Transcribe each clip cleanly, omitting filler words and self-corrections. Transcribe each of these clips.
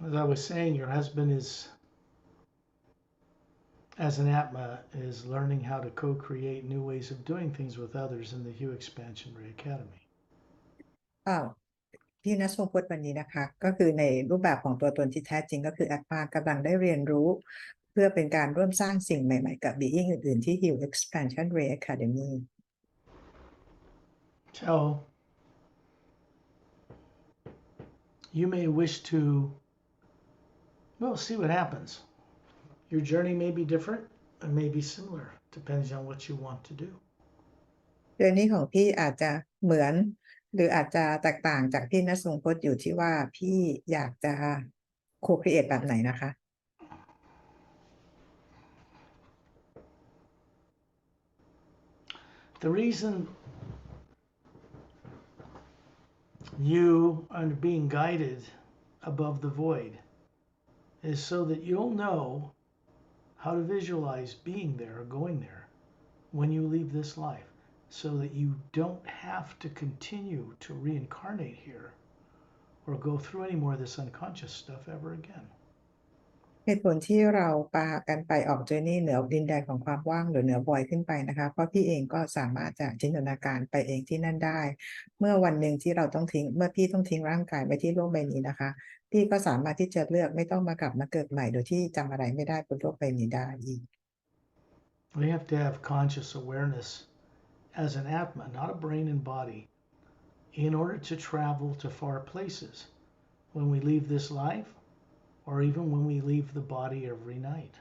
As I was saying, your husband is, as an Atma, is learning how to co-create new ways of doing things with others in the Hue Expansion Ray Academy. อ้าวที่นัสพงศ์พูดวันนี้นะคะก็คือในรูปแบบของตัวตนที่แท้จริงก็คือแอดมากำลังได้เรียนรู้เพื่อเป็นการร่วมสร้างสิ่งใหม่ๆกับ being อื่นๆที่ Hue Expansion Ray Academy. So you may wish to, well, see what happens. Your journey may be different, it may be similar, depends on what you want to do. เรื่องนี้ของพี่อาจจะเหมือนหรืออาจจะแตกต่างจากที่นัสพงศ์พูดอยู่ที่ว่าพี่อยากจะ co-create แบบไหนนะคะ The reason you are being guided above the void is so that you'll know how to visualize being there or going there when you leave this life, so that you don't have to continue to reincarnate here or go through any more of this unconscious stuff ever again. เหตุผลที่เราพากันไปออกเจอร์นี่เหนือดินแดนของความว่างหรือเหนือบอยขึ้นไปนะคะเพราะพี่เองก็สามารถจะจินตนาการไปเองที่นั่นได้ เมื่อวันหนึ่งที่เราต้องทิ้งเมื่อพี่ต้องทิ้งร่างกายไว้ที่โลกใบนี้นะคะพี่ก็สามารถที่จะเลือกไม่ต้องมากลับมาเกิดใหม่โดยที่จำอะไรไม่ได้บนโลกใบนี้ได้อีก We have to have conscious awareness as an Atma, not a brain and body, in order to travel to far places when we leave this life or even when we leave the body every night.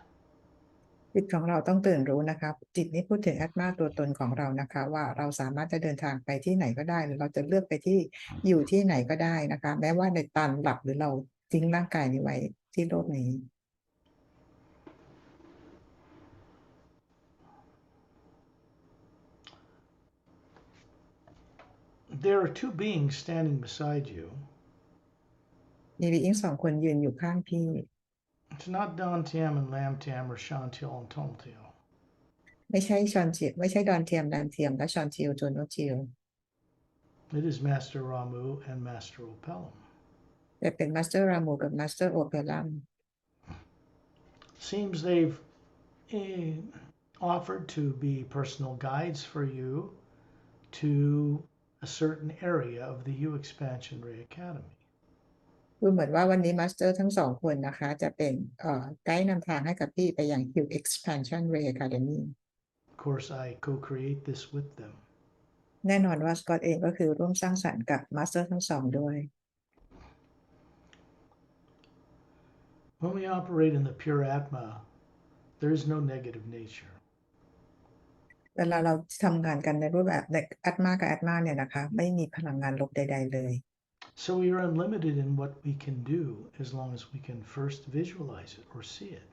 จิตของเราต้องตื่นรู้นะคะจิตนี้พูดถึงแอตมาตัวตนของเรานะคะว่าเราสามารถจะเดินทางไปที่ไหนก็ได้หรือเราจะเลือกไปที่อยู่ที่ไหนก็ได้นะคะแม้ว่าในตอนหลับหรือเราทิ้งร่างกายนี้ไว้ที่โลกนี้ There are two beings standing beside you. มีบีอิงสองคนยืนอยู่ข้างพี่ It's not Don Tam and Lam Tam or Chantil and Tomtil. ไม่ใช่ชอนเจียไม่ใช่ดอนเทียมแดนเทียมและชอนจิวโจโนจิว It is Master Ramu and Master Opelum. แต่เป็นมาสเตอร์รามูกับมาสเตอร์โอเปรัม Seems they've offered to be personal guides for you to a certain area of the U Expansion Ray Academy. ดูเหมือนว่าวันนี้มาสเตอร์ทั้งสองคนนะคะจะเป็นไกด์นำทางให้กับพี่ไปยัง Hue Expansion Ray Academy. Of course, I co-create this with them. แน่นอนว่าสกอตเองก็คือร่วมสร้างสรรค์กับมาสเตอร์ทั้งสองด้วย When we operate in the pure Atma, there is no negative nature. เวลาเราทำงานกันในรูปแบบในแอตมากับแอตมาเนี่ยนะคะไม่มีพลังงานลบใดๆเลย So we are unlimited in what we can do as long as we can first visualize it or see it.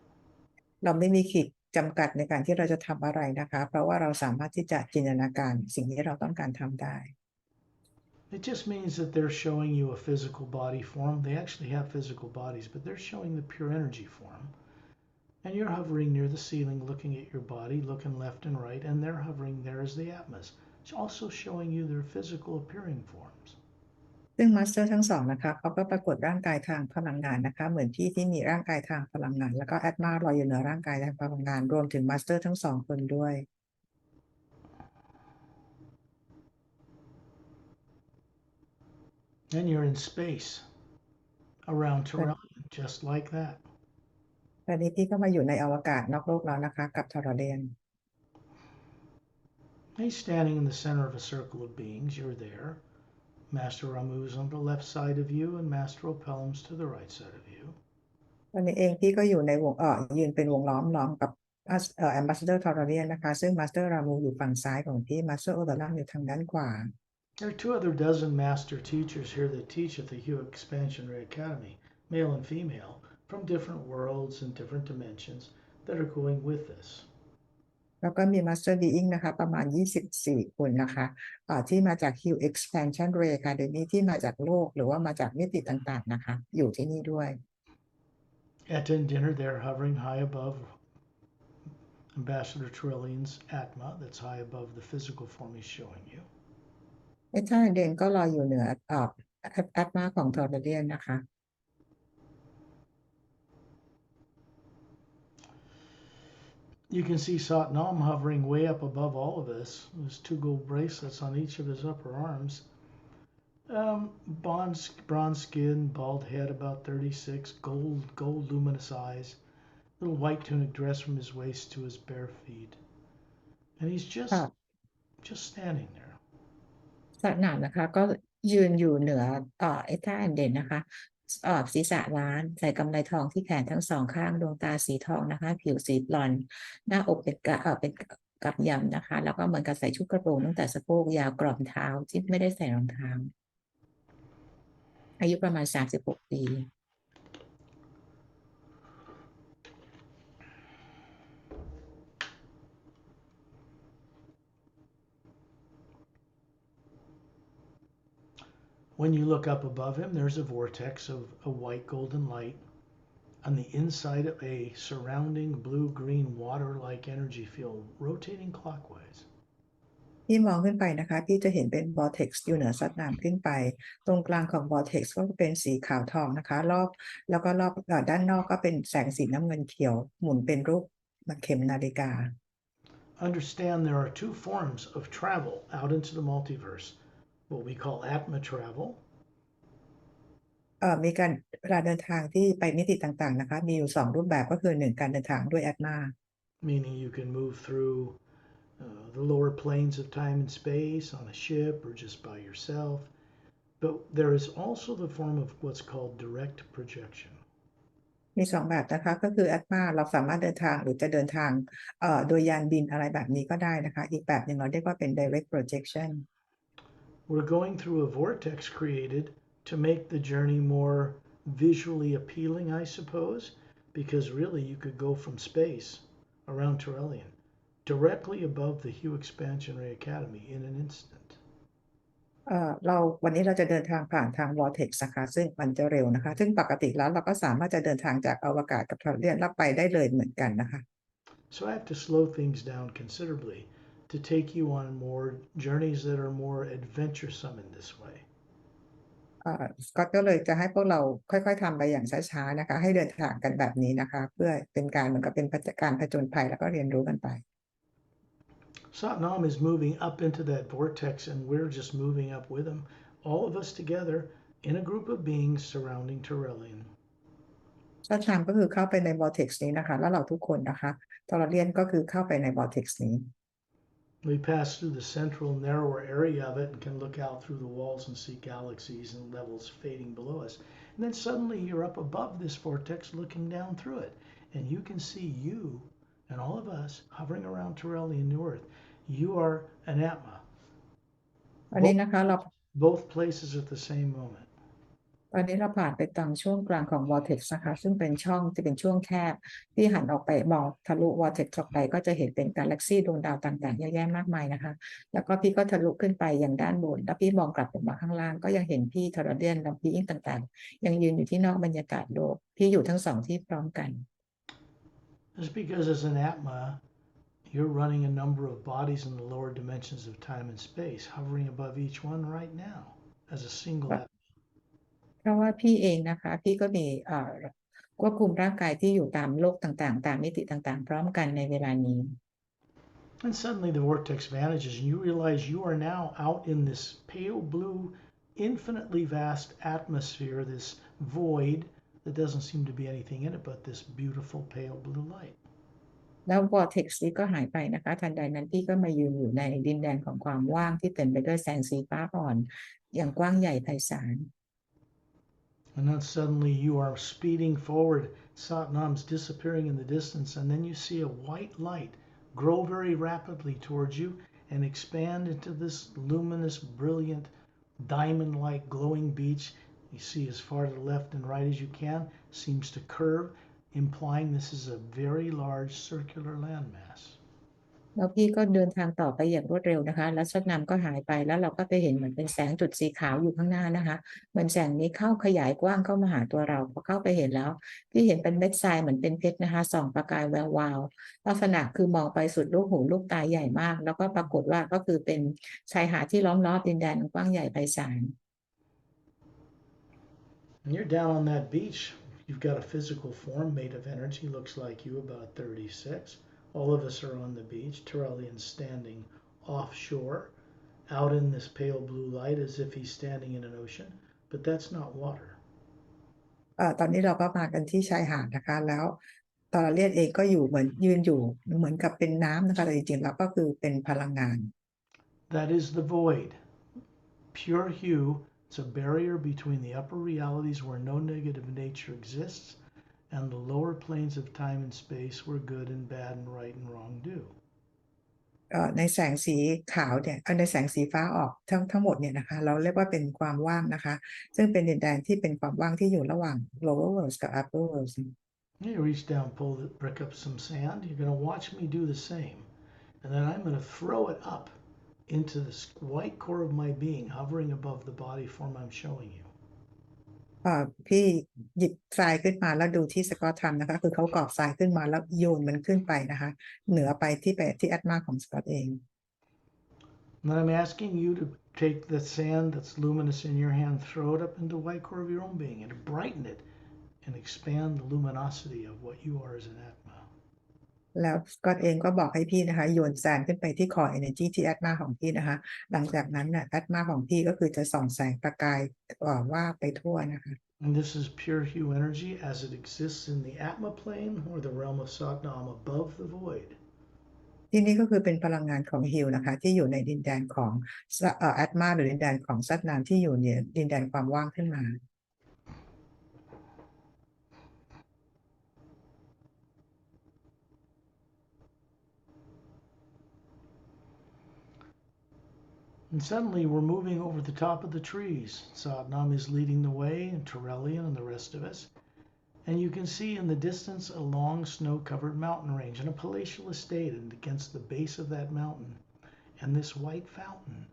เราไม่มีขีดจำกัดในการที่เราจะทำอะไรนะคะเพราะว่าเราสามารถที่จะจินตนาการสิ่งที่เราต้องการทำได้ It just means that they're showing you a physical body form. They actually have physical bodies, but they're showing the pure energy form. And you're hovering near the ceiling looking at your body, looking left and right, and they're hovering there as the Atmas. It's also showing you their physical appearing forms. ซึ่งมาสเตอร์ทั้งสองนะคะเขาก็ปรากฏร่างกายทางพลังงานนะคะเหมือนพี่ที่มีร่างกายทางพลังงานแล้วก็แอดมาลอยอยู่เหนือร่างกายทางพลังงานรวมถึงมาสเตอร์ทั้งสองคนด้วย And you're in space around Toronto, just like that. ตอนนี้พี่ก็มาอยู่ในอวกาศนอกโลกแล้วนะคะกับทอร์เรน He's standing in the center of a circle of beings. You're there. Master Ramu is on the left side of you, and Master Opelum's to the right side of you. ตอนนี้เองพี่ก็อยู่ในวงยืนเป็นวงล้อมกับแอมบาสเดอร์ทอร์เรนนะคะซึ่งมาสเตอร์รามูอยู่ฝั่งซ้ายของพี่มาสเตอร์โอเดอรัมอยู่ทางด้านขวา There are 2 other dozen master teachers here that teach at the Hue Expansion Ray Academy, male and female, from different worlds and different dimensions that are going with this. แล้วก็มีมาสเตอร์บีอิงนะคะประมาณ24คนนะคะที่มาจาก Hue Expansion Ray Academy ที่มาจากโลกหรือว่ามาจากมิติต่างๆนะคะอยู่ที่นี่ด้วย At dinner, they're hovering high above Ambassador Trillian's Atma, that's high above the physical form he's showing you. ไอ้ท่าเด่นก็ลอยอยู่เหนือแอตมาของทอร์เรนนะคะ You can see Satnam hovering way up above all of us. There's two gold bracelets on each of his upper arms. Bronze skin, bald head, about 36, gold luminous eyes, little white tunic dress from his waist to his bare feet, and he's just standing there. สระหนามนะคะก็ยืนอยู่เหนือไอ้ท่าอันเด่นนะคะศีรษะล้านใส่กำไลทองที่แขนทั้งสองข้างดวงตาสีทองนะคะผิวสีบลอนด์หน้าอกเป็นกับยำนะคะแล้วก็เหมือนกับใส่ชุดกระโปรงตั้งแต่สะโพกยาวกรอบเท้าที่ไม่ได้ใส่รองเท้าอายุประมาณ36 ปี When you look up above him, there's a vortex of a white golden light on the inside of a surrounding blue-green water-like energy field rotating clockwise. ที่มองขึ้นไปนะคะพี่จะเห็นเป็น vortex อยู่เหนือสัตว์น้ำขึ้นไปตรงกลางของ vortex ก็เป็นสีขาวทองนะคะแล้วก็รอบด้านนอกก็เป็นแสงสีน้ำเงินเขียวหมุนเป็นรูปเข็มนาฬิกา Understand there are two forms of travel out into the multiverse, what we call Atma travel. มีการเวลาเดินทางที่ไปมิติต่างๆนะคะมีอยู่2รูปแบบก็คือ1การเดินทางด้วยแอตมา meaning you can move through the lower planes of time and space on a ship or just by yourself. But there is also the form of what's called direct projection. มี2แบบนะคะก็คือแอตมาเราสามารถเดินทางหรือจะเดินทางโดยยานบินอะไรแบบนี้ก็ได้นะคะอีกแบบหนึ่งเราเรียกว่าเป็น direct projection We're going through a vortex created to make the journey more visually appealing, I suppose, because really you could go from space around Turellian directly above the Hue Expansionary Academy in an instant. วันนี้เราจะเดินทางผ่านทาง vortex นะคะซึ่งมันจะเร็วนะคะซึ่งปกติแล้วเราก็สามารถจะเดินทางจากอวกาศกับทะเลรับไปได้เลยเหมือนกันนะคะ So I have to slow things down considerably to take you on more journeys that are more adventuresome in this way. สกอตก็เลยจะให้พวกเราค่อยๆทำไปอย่างช้าๆนะคะให้เดินทางกันแบบนี้นะคะเพื่อเป็นการเหมือนกับเป็นการผจญภัยแล้วก็เรียนรู้กันไป Satnam is moving up into that vortex, and we're just moving up with him, all of us together in a group of beings surrounding Turellian. ชัดชามก็คือเข้าไปใน vortex นี้นะคะแล้วเราทุกคนนะคะทอร์เรียนก็คือเข้าไปใน vortex นี้ We pass through the central, narrower area of it and can look out through the walls and see galaxies and levels fading below us. And then suddenly you're up above this vortex looking down through it, and you can see you and all of us hovering around Turellian New Earth. You are an Atma. อันนี้นะคะเรา Both places at the same moment. ตอนนี้เราผ่านไปตรงช่วงกลางของ vortex นะคะซึ่งเป็นช่องที่เป็นช่วงแคบที่หันออกไปมองทะลุ vortex ออกไปก็จะเห็นเป็นกาแล็กซี่ดวงดาวต่างๆเยอะแยะมากมายนะคะแล้วก็พี่ก็ทะลุขึ้นไปอย่างด้านบนแล้วพี่มองกลับลงมาข้างล่างก็ยังเห็นพี่ทอร์เรียนและพี่อิงต่างๆยังยืนอยู่ที่นอกบรรยากาศโลกพี่อยู่ทั้ง2ที่พร้อมกัน Just because as an Atma, you're running a number of bodies in the lower dimensions of time and space, hovering above each one right now as a single Atma. เพราะว่าพี่เองนะคะพี่ก็มีควบคุมร่างกายที่อยู่ตามโลกต่างๆตามมิติต่างๆพร้อมกันในเวลานี้ And suddenly the vortex vanishes, and you realize you are now out in this pale blue, infinitely vast atmosphere, this void that doesn't seem to be anything in it but this beautiful pale blue light. แล้ว vortex นี้ก็หายไปนะคะทันใดนั้นพี่ก็มายืนอยู่ในดินแดนของความว่างที่เต็มไปด้วยแสงสีฟ้าอ่อนอย่างกว้างใหญ่ไพศาล And then suddenly you are speeding forward, Satnam's disappearing in the distance, and then you see a white light grow very rapidly towards you and expand into this luminous, brilliant, diamond like glowing beach. You see as far to the left and right as you can, seems to curve, implying this is a very large circular landmass. แล้วพี่ก็เดินทางต่อไปอย่างรวดเร็วนะคะแล้วชักนำก็หายไปแล้วเราก็ไปเห็นเหมือนเป็นแสงจุดสีขาวอยู่ข้างหน้านะคะเหมือนแสงนี้เข้าขยายกว้างเข้ามาหาตัวเราพอเข้าไปเห็นแล้วพี่เห็นเป็นเม็ดทรายเหมือนเป็นเพชรนะคะส่องประกายแวววาวลักษณะคือมองไปสุดลูกหูลูกตาใหญ่มากแล้วก็ปรากฏว่าก็คือเป็นชายหาดที่ล้อมรอบดินแดนกว้างใหญ่ไพศาล And you're down on that beach. You've got a physical form made of energy, looks like you, about 36, All of us are on the beach. Terrellian's standing offshore, out in this pale blue light as if he's standing in an ocean, but that's not water. ตอนนี้เราก็มากันที่ชายหาดนะคะแล้วตอร์เลียนเองก็อยู่เหมือนยืนอยู่เหมือนกับเป็นน้ำนะคะแต่จริงๆแล้วก็คือเป็นพลังงาน That is the void. Pure hue, it's a barrier between the upper realities where no negative nature exists and the lower planes of time and space where good and bad and right and wrong do. ในแสงสีขาวเนี่ยในแสงสีฟ้าออกทั้งหมดเนี่ยนะคะเราเรียกว่าเป็นความว่างนะคะซึ่งเป็นดินแดนที่เป็นความว่างที่อยู่ระหว่าง lower worlds กับ upper worlds You reach down, pull the brick up some sand. You're going to watch me do the same. And then I'm going to throw it up into the white core of my being, hovering above the body form I'm showing you. พี่หยิบทรายขึ้นมาแล้วดูที่สกอตทำนะคะคือเขากรอกทรายขึ้นมาแล้วโยนมันขึ้นไปนะคะเหนือไปที่แอตมาของสกอตเอง And then I'm asking you to take the sand that's luminous in your hand, throw it up into the white core of your own being, and to brighten it and expand the luminosity of what you are as an Atma. แล้วก็เองก็บอกให้พี่นะคะโยนแสงขึ้นไปที่คอ energy ที่แอตมาของพี่นะคะหลังจากนั้นน่ะแอตมาของพี่ก็คือจะส่องแสงประกายว่าไปทั่วนะคะ And this is pure hue energy as it exists in the Atma plane or the realm of Satnam above the void. ที่นี่ก็คือเป็นพลังงานของฮิลนะคะที่อยู่ในดินแดนของแอตมาหรือดินแดนของซัตนามที่อยู่ในดินแดนความว่างขึ้นมา And suddenly we're moving over the top of the trees. Satnam is leading the way, and Torellian and the rest of us. And you can see in the distance a long snow-covered mountain range and a palatial estate, and against the base of that mountain, and this white fountain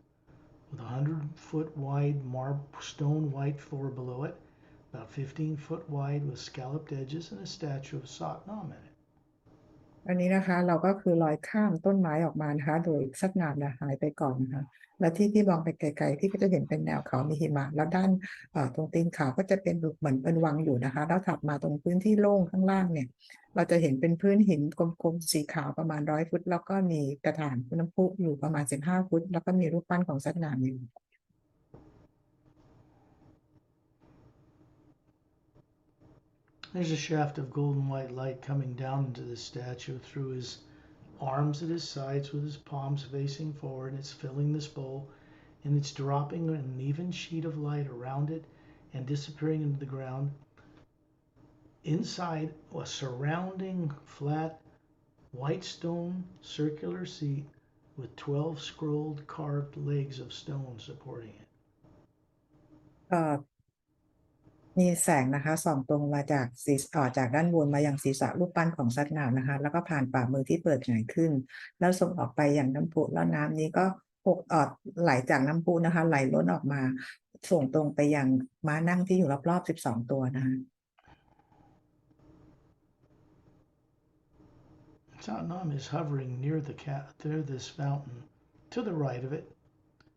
with a 100-foot wide stone white floor below it, about 15-foot wide with scalloped edges, and a statue of Satnam in it. อันนี้นะคะเราก็คือลอยข้ามต้นไม้ออกมานะคะโดยซัตนามหายไปก่อนนะคะแล้วที่พี่มองไปไกลๆพี่ก็จะเห็นเป็นแนวเขามีหิมะแล้วด้านตรงตีนเขาก็จะเป็นเหมือนเป็นวังอยู่นะคะแล้วถัดมาตรงพื้นที่โล่งข้างล่างเนี่ยเราจะเห็นเป็นพื้นหินกลมๆสีขาวประมาณ100 ฟุตแล้วก็มีกระถางน้ำพุอยู่ประมาณ15 ฟุตแล้วก็มีรูปปั้นของซัตนามอยู่ There's a shaft of golden white light coming down into the statue through his arms at his sides with his palms facing forward. It's filling this bowl and it's dropping an even sheet of light around it and disappearing into the ground. Inside a surrounding flat white stone circular seat with 12 scrolled carved legs of stone supporting it. มีแสงนะคะส่องตรงมาจากจากด้านบนมายังศีรษะรูปปั้นของซัตนามนะคะแล้วก็ผ่านฝ่ามือที่เปิดหงายขึ้นแล้วส่งออกไปอย่างน้ำพุแล้วน้ำนี้ก็ไหลจากน้ำพุนะคะไหลล้นออกมาส่งตรงไปยังม้านั่งที่อยู่รอบๆ12 ตัวนะคะ Satnam is hovering near this fountain. To the right of it,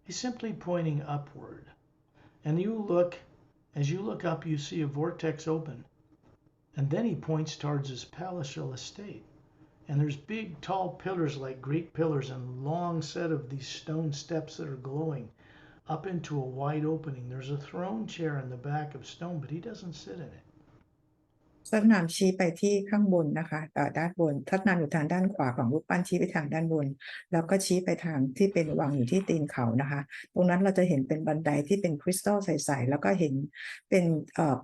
he's simply pointing upward. And as you look up, you see a vortex open. And then he points towards his palatial estate. And there's big, tall pillars like Greek pillars and long set of these stone steps that are glowing up into a wide opening. There's a throne chair in the back of stone, but he doesn't sit in it. ซัตนามชี้ไปที่ข้างบนนะคะด้านบนซัตนามอยู่ทางด้านขวาของรูปปั้นชี้ไปทางด้านบนแล้วก็ชี้ไปทางที่เป็นวางอยู่ที่ตีนเขานะคะตรงนั้นเราจะเห็นเป็นบันไดที่เป็นคริสตัลใสๆแล้วก็เห็นเ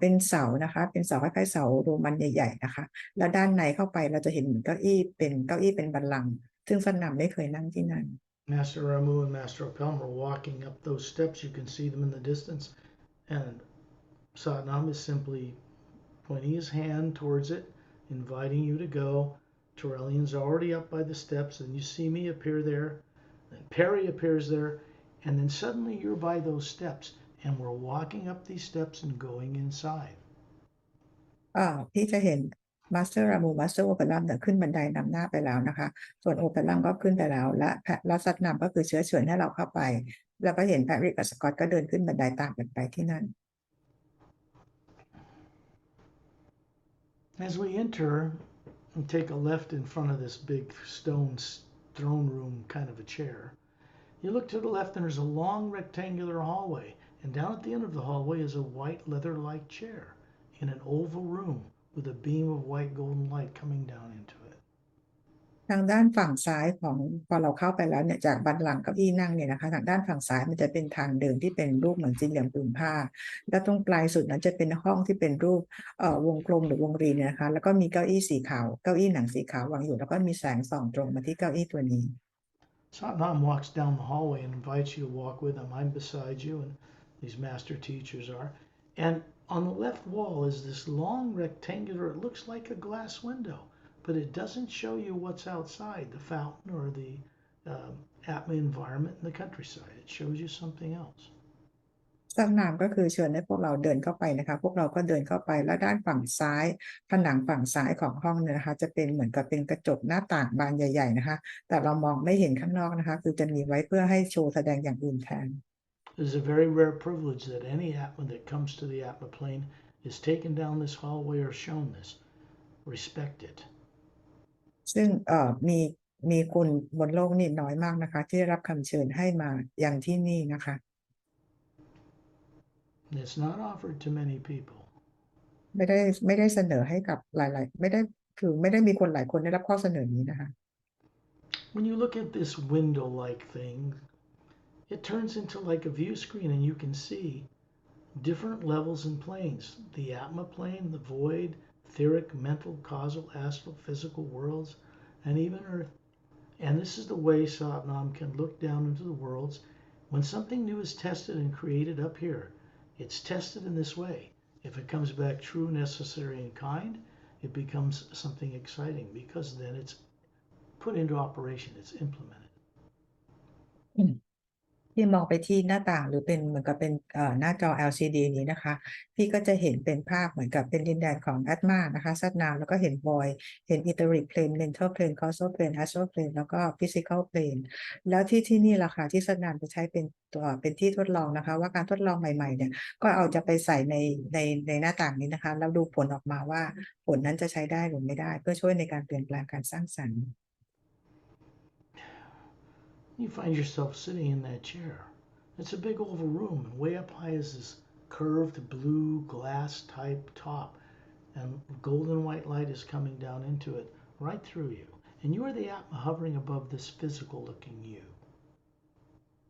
ป็นเสานะคะเป็นเสาคล้ายๆเสาโรมันใหญ่ๆนะคะแล้วด้านในเข้าไปเราจะเห็นเหมือนเก้าอี้เป็นบัลลังก์ซึ่งซัตนามไม่เคยนั่งที่นั่น Master Ramu and Master Opelm are walking up those steps. You can see them in the distance. And Satnam is simply pointing his hand towards it, inviting you to go. Torellian's already up by the steps, and you see me appear there. Then Perry appears there, and then suddenly you're by those steps, and we're walking up these steps and going inside. พี่จะเห็นมาสเตอร์รามูมาสเตอร์โอเปรัมเนี่ยขึ้นบันไดนำหน้าไปแล้วนะคะส่วนโอเปรัมก็ขึ้นไปแล้วและซัตนามก็คือเชื้อเชิญให้เราเข้าไปแล้วก็เห็นแพทริกกับสกอตก็เดินขึ้นบันไดตามกันไปที่นั่น As we enter, and take a left in front of this big stone throne room kind of a chair. You look to the left and there's a long rectangular hallway, and down at the end of the hallway is a white leather-like chair in an oval room with a beam of white golden light coming down into it. ทางด้านฝั่งซ้ายของพอเราเข้าไปแล้วเนี่ยจากบัลลังก์เก้าอี้นั่งเนี่ยนะคะทางด้านฝั่งซ้ายมันจะเป็นทางเดินที่เป็นรูปเหมือนสี่เหลี่ยมผืนผ้าแล้วตรงปลายสุดนั้นจะเป็นห้องที่เป็นรูปวงกลมหรือวงรีเนี่ยนะคะแล้วก็มีเก้าอี้สีขาวเก้าอี้หนังสีขาววางอยู่แล้วก็มีแสงส่องตรงมาที่เก้าอี้ตัวนี้ Satnam walks down the hallway and invites you to walk with him. I'm beside you, and these master teachers are. And on the left wall is this long rectangular, it looks like a glass window, but it doesn't show you what's outside the fountain or the Atma environment in the countryside. It shows you something else. สนามก็คือเชิญให้พวกเราเดินเข้าไปนะคะพวกเราก็เดินเข้าไปแล้วด้านฝั่งซ้ายผนังฝั่งซ้ายของห้องเนี่ยนะคะจะเป็นเหมือนกับเป็นกระจกหน้าต่างบานใหญ่ๆนะคะแต่เรามองไม่เห็นข้างนอกนะคะคือจะมีไว้เพื่อให้โชว์แสดงอย่างอื่นแทน It is a very rare privilege that any Atma that comes to the Atma plane is taken down this hallway or shown this. Respect it. ซึ่งมีคนบนโลกนี่น้อยมากนะคะที่ได้รับคำเชิญให้มาอย่างที่นี่นะคะ It's not offered to many people. ไม่ได้เสนอให้กับหลายๆไม่ได้มีคนหลายคนได้รับข้อเสนอนี้นะคะ When you look at this window-like thing, it turns into like a view screen and you can see different levels and planes. The Atma plane, the void, etheric, mental, causal, astral, physical worlds, and even Earth. And this is the way Satnam can look down into the worlds. When something new is tested and created up here, it's tested in this way. If it comes back true, necessary, and kind, it becomes something exciting because then it's put into operation, it's implemented. พี่มองไปที่หน้าต่างหรือเป็นเหมือนกับเป็นหน้าจอ LCD นี้นะคะพี่ก็จะเห็นเป็นภาพเหมือนกับเป็นดินแดนของแอตมานะคะซัดนาวแล้วก็เห็นบอยเห็น etheric plane mental plane causal plane astral plane แล้วก็ physical plane แล้วที่นี่ล่ะค่ะที่ซัดนาวจะใช้เป็นตัวเป็นที่ทดลองนะคะว่าการทดลองใหม่ๆเนี่ยก็เอาจะไปใส่ในหน้าต่างนี้นะคะแล้วดูผลออกมาว่าผลนั้นจะใช้ได้หรือไม่ได้เพื่อช่วยในการเปลี่ยนแปลงการสร้างสรรค์ You find yourself sitting in that chair. It's a big oval room, and way up high is this curved blue glass type top, and golden white light is coming down into it right through you. And you are the Atma hovering above this physical looking you.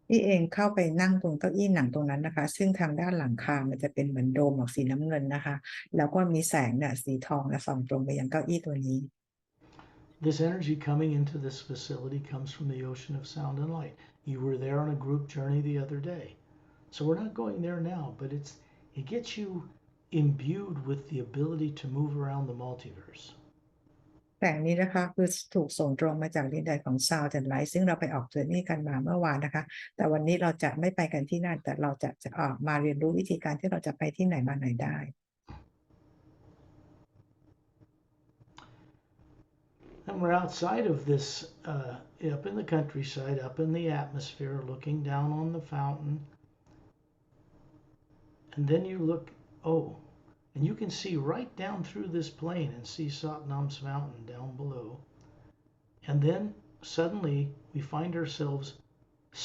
พี่เองเข้าไปนั่งตรงเก้าอี้หนังตรงนั้นนะคะซึ่งทางด้านหลังคามันจะเป็นเหมือนโดมออกสีน้ำเงินนะคะแล้วก็มีแสงเนี่ยสีทองส่องตรงไปยังเก้าอี้ตัวนี้ This energy coming into this facility comes from the ocean of sound and light. You were there on a group journey the other day. So we're not going there now, but it gets you imbued with the ability to move around the multiverse. แสงนี้นะคะคือถูกส่งตรงมาจากดินแดนของ Sound and Light ซึ่งเราไปออกเจอร์นี่กันมาเมื่อวานนะคะแต่วันนี้เราจะไม่ไปกันที่นั่นแต่เราจะออกมาเรียนรู้วิธีการที่เราจะไปที่ไหนมาไหนได้ And we're outside of this, up in the countryside, up in the atmosphere, looking down on the fountain. And then you look, and you can see right down through this plane and see Satnam's mountain down below. And then suddenly we find ourselves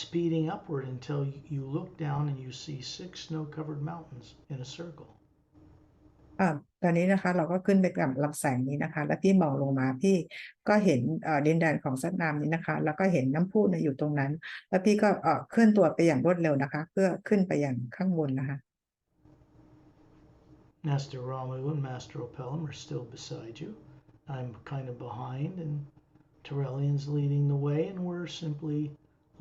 speeding upward until you look down and you see 6 snow-covered mountains in a circle. ตอนนี้นะคะเราก็ขึ้นไปกับลำแสงนี้นะคะแล้วพี่มองลงมาพี่ก็เห็นดินแดนของซัดนามนี้นะคะแล้วก็เห็นน้ำพุอยู่ตรงนั้นแล้วพี่ก็เคลื่อนตัวไปอย่างรวดเร็วนะคะเพื่อขึ้นไปอย่างข้างบนนะคะ Master Ramu and Master Opelum are still beside you. I'm kind of behind, and Terrellian's leading the way, and we're simply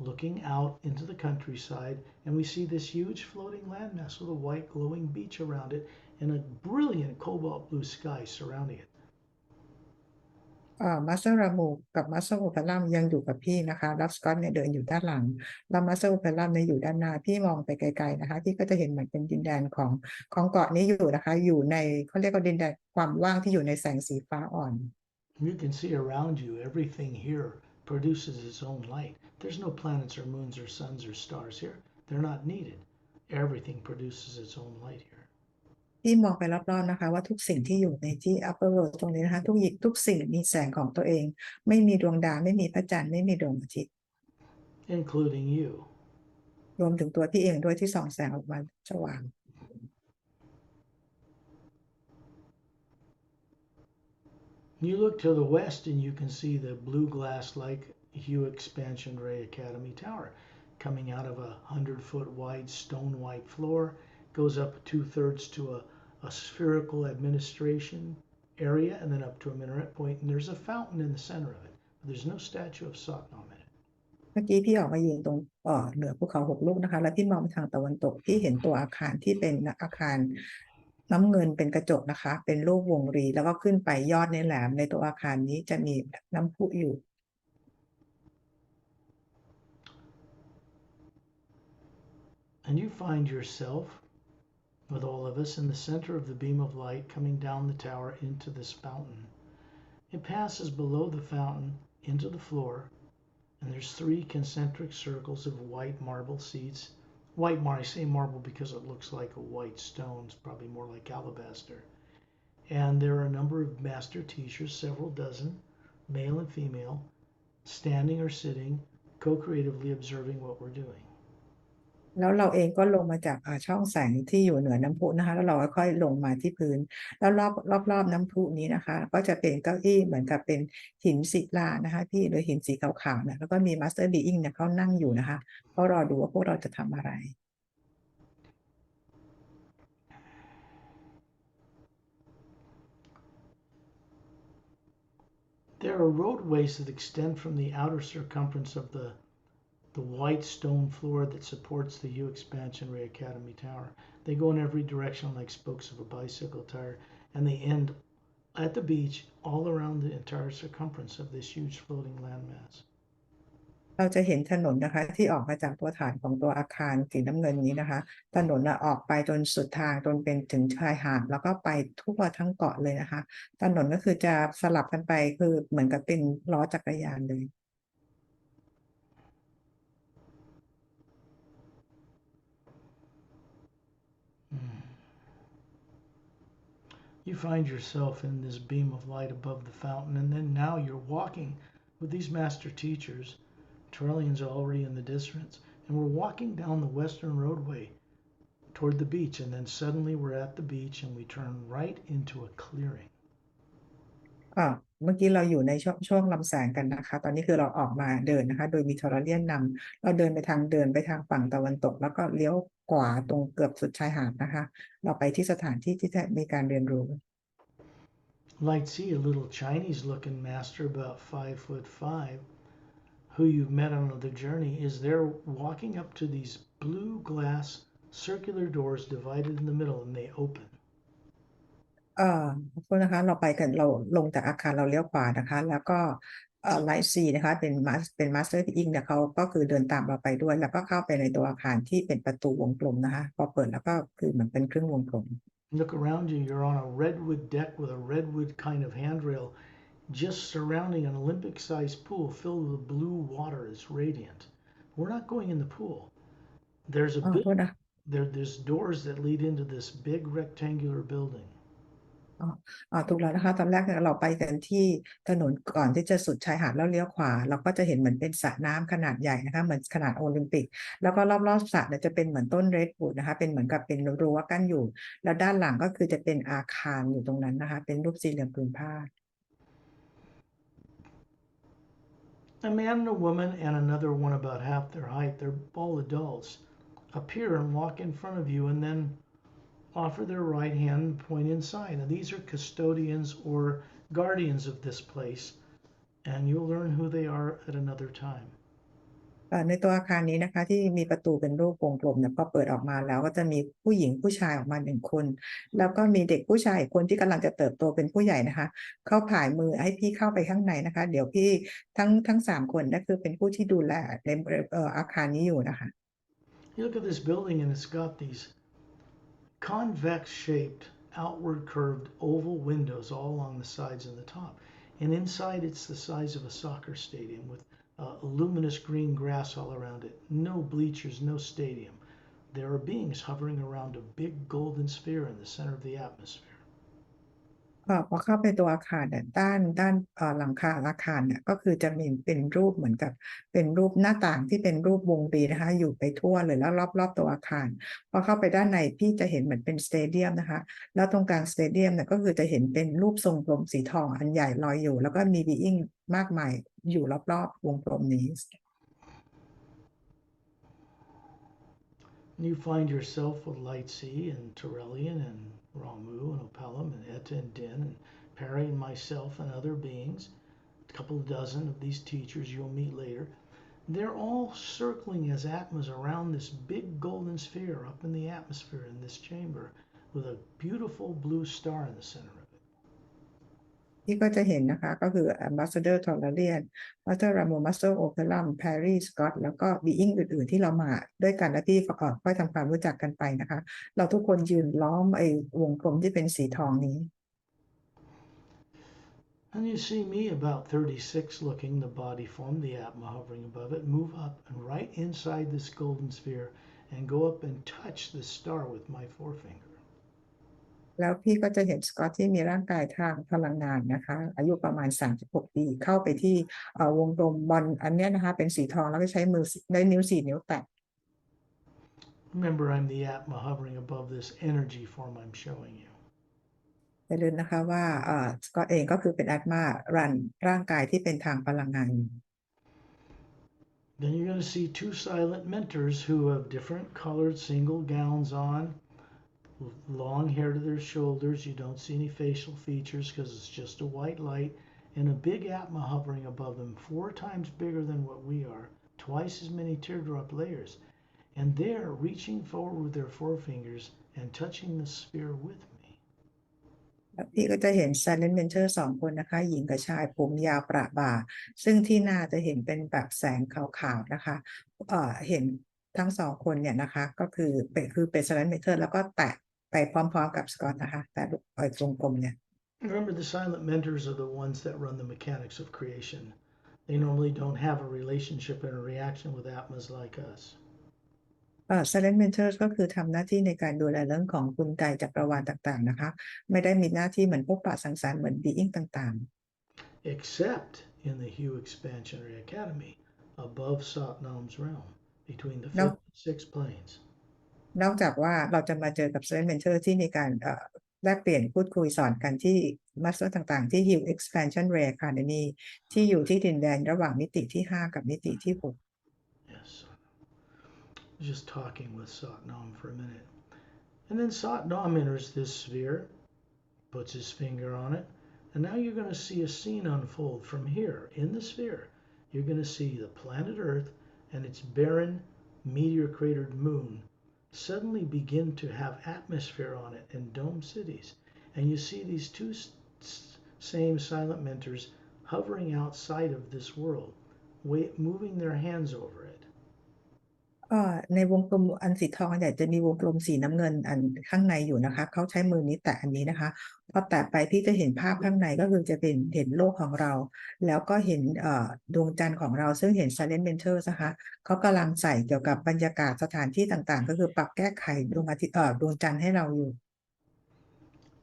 looking out into the countryside, and we see this huge floating landmass with a white glowing beach around it and a brilliant cobalt blue sky surrounding it. มาสเตอร์รามูกับมาสเตอร์โอเปร่ายังอยู่กับพี่นะคะแล้วสกอตเนี่ยเดินอยู่ด้านหลังแล้วมาสเตอร์โอเปร่าเนี่ยอยู่ด้านหน้าพี่มองไปไกลๆนะคะพี่ก็จะเห็นเหมือนเป็นดินแดนของเกาะนี้อยู่นะคะอยู่ในเขาเรียกว่าดินแดนความว่างที่อยู่ในแสงสีฟ้าอ่อน You can see around you everything here produces its own light. There's no planets or moons or suns or stars here. They're not needed. Everything produces its own light here. ที่มองไปรอบๆนะคะว่าทุกสิ่งที่อยู่ในที่ upper world ตรงนี้นะคะทุกสิ่งมีแสงของตัวเองไม่มีดวงดาวไม่มีพระจันทร์ไม่มีดวงอาทิตย์ including you. รวมถึงตัวพี่เองด้วยที่ส่องแสงออกมาสว่าง You look to the west and you can see the blue glass like hue expansion ray academy tower coming out of a 100-foot wide stone white floor, goes up 2/3 to a spherical administration area and then up to a minaret point, and there's a fountain in the center of it, but there's no statue of Satnam in it. เมื่อกี้พี่ออกมายืนตรงเหนือภูเขา6 ลูกนะคะแล้วพี่มองไปทางตะวันตกพี่เห็นตัวอาคารที่เป็นอาคารน้ำเงินเป็นกระจกนะคะเป็นรูปวงรีแล้วก็ขึ้นไปยอดในแหลมในตัวอาคารนี้จะมีน้ำพุอยู่ And you find yourself with all of us in the center of the beam of light coming down the tower into this fountain. It passes below the fountain into the floor, and there's 3 concentric circles of white marble seats. White marble, I say marble because it looks like a white stone. It's probably more like alabaster. And there are a number of master teachers, several dozen, male and female, standing or sitting, co-creatively observing what we're doing. แล้วเราเองก็ลงมาจากช่องแสงที่อยู่เหนือน้ำพุนะคะแล้วเราค่อยๆลงมาที่พื้นแล้วรอบน้ำพุนี้นะคะก็จะเป็นเก้าอี้เหมือนกับเป็นหินศิลานะคะพี่หรือหินสีขาวๆเนี่ยแล้วก็มีมาสเตอร์บีอิงเนี่ยเขานั่งอยู่นะคะก็รอดูว่าพวกเราจะทำอะไร There are roadways that extend from the outer circumference of the white stone floor that supports the U Expansion Ray Academy Tower. They go in every direction like spokes of a bicycle tire, and they end at the beach all around the entire circumference of this huge floating landmass. เราจะเห็นถนนนะคะที่ออกมาจากตัวฐานของตัวอาคารสีน้ำเงินนี้นะคะถนนออกไปจนสุดทางจนเป็นถึงชายหาดแล้วก็ไปทั่วทั้งเกาะเลยนะคะถนนก็คือจะสลับกันไปคือเหมือนกับเป็นล้อจักรยานเลย You find yourself in this beam of light above the fountain, and then now you're walking with these master teachers. Trillions are already in the distance, and we're walking down the western roadway toward the beach, and then suddenly we're at the beach and we turn right into a clearing. เมื่อกี้เราอยู่ในช่วงลำแสงกันนะคะตอนนี้คือเราออกมาเดินนะคะโดยมีทรเลียนนำเราเดินไปทางฝั่งตะวันตกแล้วก็เลี้ยวขวาตรงเกือบสุดชายหาดนะคะเราไปที่สถานที่ที่มีการเรียนรู้ Might see a little Chinese looking master about 5'5", who you've met on another journey, is there walking up to these blue glass circular doors divided in the middle, and they open. ขอบคุณนะคะเราลงจากอาคารเราเลี้ยวขวานะคะแล้วก็ไลท์ซีนะคะเป็นมาสเตอร์อิงเนี่ยเขาก็คือเดินตามเราไปด้วยแล้วก็เข้าไปในตัวอาคารที่เป็นประตูวงกลมนะคะพอเปิดแล้วก็คือเหมือนเป็นครึ่งวงกลม Look around you, you're on a redwood deck with a redwood kind of handrail just surrounding an Olympic-sized pool filled with blue water. It's radiant. We're not going in the pool. There's a bit, โทษนะ there's doors that lead into this big rectangular building. ถูกแล้วนะคะตอนแรกเนี่ยเราไปกันที่ถนนก่อนที่จะสุดชายหาดแล้วเลี้ยวขวาเราก็จะเห็นเหมือนเป็นสระน้ำขนาดใหญ่นะคะเหมือนขนาดโอลิมปิกแล้วก็รอบๆสระเนี่ยจะเป็นเหมือนต้นเรดวูดนะคะเป็นเหมือนกับเป็นรั้วกั้นอยู่แล้วด้านหลังก็คือจะเป็นอาคารอยู่ตรงนั้นนะคะเป็นรูปสี่เหลี่ยมผืนผ้า A man and a woman and another one about half their height, they're all adults, appear and walk in front of you and then offer their right hand and point inside. Now, these are custodians or guardians of this place, and you'll learn who they are at another time. ในตัวอาคารนี้นะคะที่มีประตูเป็นรูปวงกลมเนี่ยพอเปิดออกมาแล้วก็จะมีผู้หญิงผู้ชายออกมา1 คนแล้วก็มีเด็กผู้ชายคนที่กำลังจะเติบโตเป็นผู้ใหญ่นะคะเขาผายมือให้พี่เข้าไปข้างในนะคะเดี๋ยวพี่ทั้ง3 คนนั่นคือเป็นผู้ที่ดูแลในอาคารนี้อยู่นะคะ You look at this building and it's got these convex shaped, outward curved oval windows all along the sides and the top. And inside it's the size of a soccer stadium with luminous green grass all around it. No bleachers, no stadium. there are beings hovering around a big golden sphere in the center of the atmosphere. พอเข้าไปตัวอาคารเนี่ยด้านหลังคาอาคารเนี่ยก็คือจะมีเป็นรูปเหมือนกับเป็นรูปหน้าต่างที่เป็นรูปวงรีนะคะอยู่ไปทั่วเลยแล้วรอบๆตัวอาคารพอเข้าไปด้านในพี่จะเห็นเหมือนเป็นสเตเดียมนะคะแล้วตรงกลางสเตเดียมเนี่ยก็คือจะเห็นเป็นรูปทรงกลมสีทองอันใหญ่ลอยอยู่แล้วก็มีบีอิงมากมายอยู่รอบๆวงกลมนี้ And you find yourself with Lightsea and Turellian and Ramu and Opelum and Etta and Din and Perry and myself and other beings, a couple of dozen of these teachers you'll meet later. They're all circling as atmas around this big golden sphere up in the atmosphere in this chamber with a beautiful blue star in the center of it. ที่ก็จะเห็นนะคะก็คือ Ambassador Tolarian Master Ramo Master Operam Perry Scott แล้วก็ Being อื่นๆที่เรามาด้วยกันและที่ค่อยทำความรู้จักกันไปนะคะเราทุกคนยืนล้อมไอ้วงกลมที่เป็นสีทองนี้ And you see me about 36 looking, the body form, the atma hovering above it, move up and right inside this golden sphere and go up and touch the star with my forefinger. แล้วพี่ก็จะเห็นสกอตที่มีร่างกายทางพลังงานนะคะอายุประมาณ36ปีเข้าไปที่วงกลมบอลอันนี้นะคะเป็นสีทองแล้วก็ใช้มือได้นิ้ว4นิ้วแตะ Remember, I'm the atma hovering above this energy form I'm showing you. อย่าลืมนะคะว่าสกอตเองก็คือเป็นอาตมารันร่างกายที่เป็นทางพลังงาน Then you're going to see two silent mentors who have different colored single gowns on, long hair to their shoulders. You don't see any facial features because it's just a white light, and a big atma hovering above them, 4 times bigger than what we are, twice as many teardrop layers. And they're reaching forward with their forefingers and touching the sphere with me. พี่ก็จะเห็น Silent Mentor 2 คนนะคะหญิงกับชายผมยาวประบ่าซึ่งที่หน้าจะเห็นเป็นแบบแสงขาวๆนะคะเห็นทั้ง2 คนเนี่ยนะคะก็คือเป็น Silent Mentor แล้วก็แตะไปพร้อมๆกับสกอตนะคะแต่วงกลมเนี่ย Remember, the silent mentors are the ones that run the mechanics of creation. They normally don't have a relationship and a reaction with atmas like us. Silent Mentors ก็คือทำหน้าที่ในการดูแลเรื่องของกลไกจักรวาลต่างๆนะคะไม่ได้มีหน้าที่เหมือนพวกปะสังสรรค์เหมือน Being ต่างๆ Except in the Hue Expansionary Academy, above Satnam's realm, between the 5th and 6th planes. นอกจากว่าเราจะมาเจอกับ Silent Mentor ที่มีการแลกเปลี่ยนพูดคุยสอนกันที่มาสเตอร์ต่างๆที่ Hue Expansion Ray Academy ที่อยู่ที่ดินแดนระหว่างมิติที่ 5 กับมิติที่ 6 Yes. Just talking with Satnam for a minute. And then Satnam enters this sphere, puts his finger on it, and now you're going to see a scene unfold from here in the sphere. You're going to see the planet Earth and its barren, meteor cratered moon suddenly begin to have atmosphere on it and dome cities. And you see these two same silent mentors hovering outside of this world, moving their hands over it. ในวงกลมอันสีทองเนี่ยจะมีวงกลมสีน้ำเงินอันข้างในอยู่นะคะเขาใช้มือนี้แตะอันนี้นะคะพอแตะไปพี่จะเห็นภาพข้างในก็คือจะเป็นเห็นโลกของเราแล้วก็เห็นดวงจันทร์ของเราซึ่งเห็น Silent Mentors นะคะเขากำลังใส่เกี่ยวกับบรรยากาศสถานที่ต่างๆก็คือปรับแก้ไขดวงอาทิตย์ดวงจันทร์ให้เราอยู่